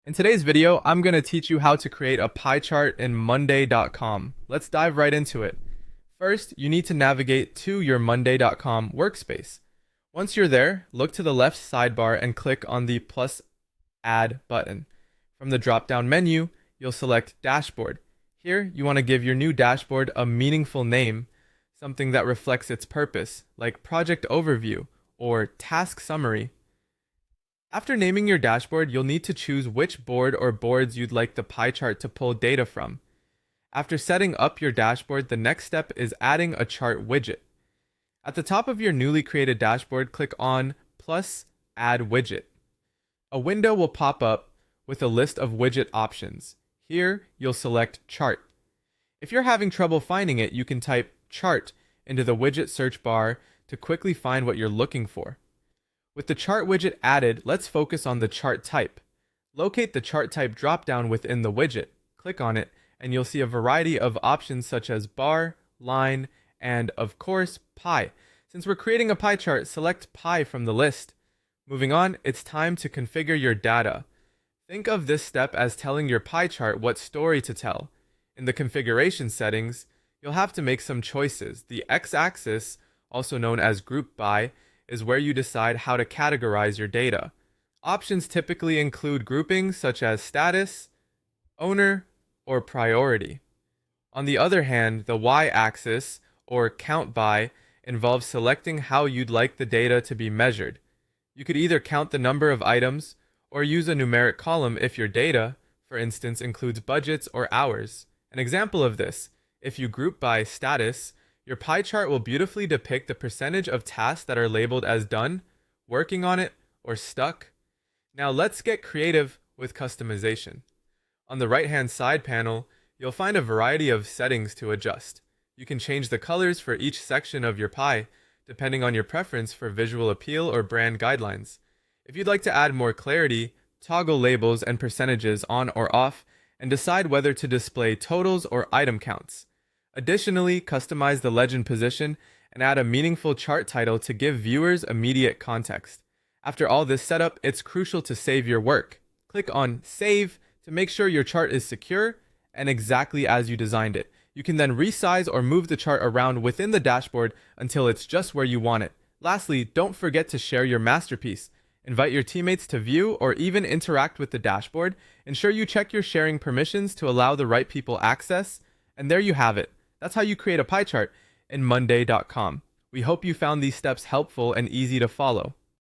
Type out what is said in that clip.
In today's video, I'm going to teach you how to create a pie chart in monday.com. Let's dive right into it. First, you need to navigate to your monday.com workspace. Once you're there, look to the left sidebar and click on the plus add button. From the drop-down menu, you'll select dashboard. Here, you want to give your new dashboard a meaningful name, something that reflects its purpose, like project overview or task summary. After naming your dashboard, you'll need to choose which board or boards you'd like the pie chart to pull data from. After setting up your dashboard, the next step is adding a chart widget. At the top of your newly created dashboard, click on plus add widget. A window will pop up with a list of widget options. Here, you'll select chart. If you're having trouble finding it, you can type chart into the widget search bar to quickly find what you're looking for. With the chart widget added, let's focus on the chart type. Locate the chart type dropdown within the widget. Click on it, and you'll see a variety of options such as bar, line, and, of course, pie. Since we're creating a pie chart, select pie from the list. Moving on, it's time to configure your data. Think of this step as telling your pie chart what story to tell. In the configuration settings, you'll have to make some choices. The x-axis, also known as group by, is where you decide how to categorize your data. Options typically include groupings such as status, owner, or priority. On the other hand, the y-axis, or count by, involves selecting how you'd like the data to be measured. You could either count the number of items, or use a numeric column if your data, for instance, includes budgets or hours. An example of this, if you group by status, your pie chart will beautifully depict the percentage of tasks that are labeled as done, working on it, or stuck. Now let's get creative with customization. On the right-hand side panel, you'll find a variety of settings to adjust. You can change the colors for each section of your pie, depending on your preference for visual appeal or brand guidelines. If you'd like to add more clarity, toggle labels and percentages on or off, and decide whether to display totals or item counts. Additionally, customize the legend position and add a meaningful chart title to give viewers immediate context. After all this setup, it's crucial to save your work. Click on Save to make sure your chart is secure and exactly as you designed it. You can then resize or move the chart around within the dashboard until it's just where you want it. Lastly, don't forget to share your masterpiece. Invite your teammates to view or even interact with the dashboard. Ensure you check your sharing permissions to allow the right people access. And there you have it. That's how you create a pie chart in monday.com. We hope you found these steps helpful and easy to follow.